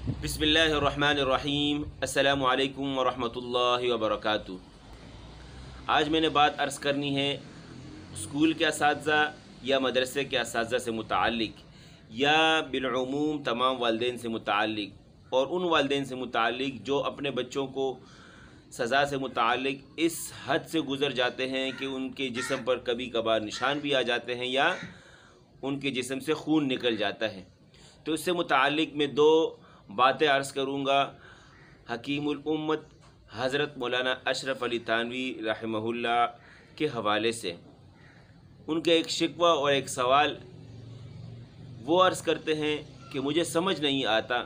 بسم اللہ الرحمن الرحیم۔ السلام علیکم ورحمۃ اللہ وبرکاتہ۔ آج میں نے بات عرض کرنی ہے اسکول کے اساتذہ یا مدرسے کے اساتذہ سے متعلق یا بالعموم تمام والدین سے متعلق، اور ان والدین سے متعلق جو اپنے بچوں کو سزا سے متعلق اس حد سے گزر جاتے ہیں کہ ان کے جسم پر کبھی کبھار نشان بھی آ جاتے ہیں یا ان کے جسم سے خون نکل جاتا ہے۔ تو اس سے متعلق میں دو باتیں عرض کروں گا حکیم الامت حضرت مولانا اشرف علی تھانوی رحمہ اللہ کے حوالے سے۔ ان کا ایک شکوہ اور ایک سوال وہ عرض کرتے ہیں کہ مجھے سمجھ نہیں آتا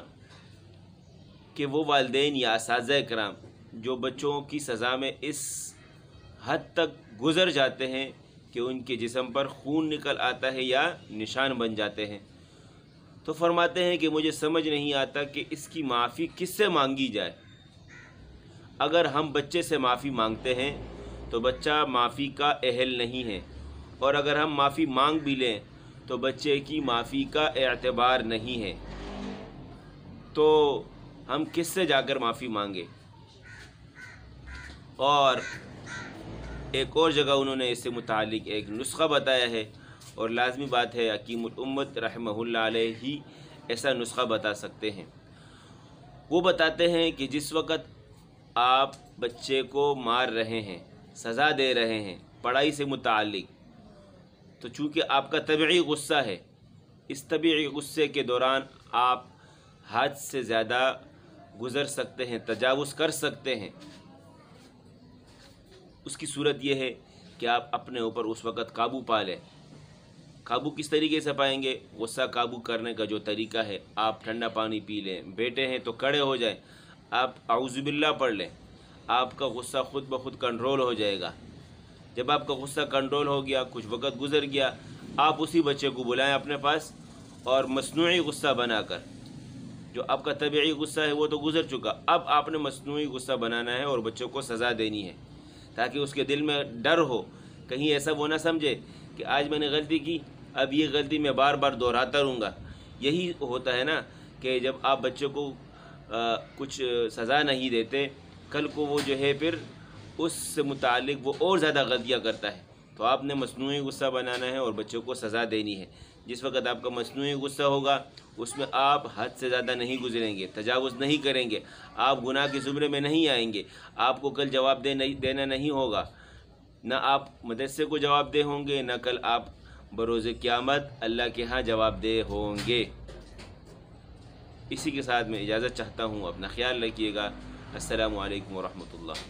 کہ وہ والدین یا اساتذہ کرام جو بچوں کی سزا میں اس حد تک گزر جاتے ہیں کہ ان کے جسم پر خون نکل آتا ہے یا نشان بن جاتے ہیں، تو فرماتے ہیں کہ مجھے سمجھ نہیں آتا کہ اس کی معافی کس سے مانگی جائے۔ اگر ہم بچے سے معافی مانگتے ہیں تو بچہ معافی کا اہل نہیں ہے، اور اگر ہم معافی مانگ بھی لیں تو بچے کی معافی کا اعتبار نہیں ہے، تو ہم کس سے جا کر معافی مانگے۔ اور ایک اور جگہ انہوں نے اس سے متعلق ایک نسخہ بتایا ہے، اور لازمی بات ہے حکیم الامت رحمہ اللہ علیہ ہی ایسا نسخہ بتا سکتے ہیں۔ وہ بتاتے ہیں کہ جس وقت آپ بچے کو مار رہے ہیں، سزا دے رہے ہیں پڑھائی سے متعلق، تو چونکہ آپ کا طبعی غصہ ہے، اس طبعی غصے کے دوران آپ حد سے زیادہ گزر سکتے ہیں، تجاوز کر سکتے ہیں۔ اس کی صورت یہ ہے کہ آپ اپنے اوپر اس وقت قابو پا لیں۔ قابو کس طریقے سے پائیں گے؟ غصہ قابو کرنے کا جو طریقہ ہے، آپ ٹھنڈا پانی پی لیں، بیٹھے ہیں تو کھڑے ہو جائیں، آپ اعوذ باللہ پڑھ لیں، آپ کا غصہ خود بخود کنٹرول ہو جائے گا۔ جب آپ کا غصہ کنٹرول ہو گیا، کچھ وقت گزر گیا، آپ اسی بچے کو بلائیں اپنے پاس، اور مصنوعی غصہ بنا کر، جو آپ کا طبعی غصہ ہے وہ تو گزر چکا، اب آپ نے مصنوعی غصہ بنانا ہے اور بچوں کو سزا دینی ہے، تاکہ اس کے دل میں ڈر ہو، کہیں ایسا وہ نہ سمجھے کہ آج میں نے غلطی کی، اب یہ غلطی میں بار بار دہراتا رہوں گا۔ یہی ہوتا ہے نا کہ جب آپ بچے کو کچھ سزا نہیں دیتے، کل کو وہ جو ہے پھر اس سے متعلق وہ اور زیادہ غلطیاں کرتا ہے، تو آپ نے مصنوعی غصہ بنانا ہے اور بچوں کو سزا دینی ہے۔ جس وقت آپ کا مصنوعی غصہ ہوگا اس میں آپ حد سے زیادہ نہیں گزریں گے، تجاوز نہیں کریں گے، آپ گناہ کے زمرے میں نہیں آئیں گے، آپ کو کل جواب دینا نہیں ہوگا، نہ آپ مدرسے کو جواب دہ ہوں گے، نہ کل آپ بروز قیامت اللہ کے ہاں جواب دہ ہوں گے۔ اسی کے ساتھ میں اجازت چاہتا ہوں، اپنا خیال رکھیے گا۔ السلام علیکم ورحمۃ اللہ۔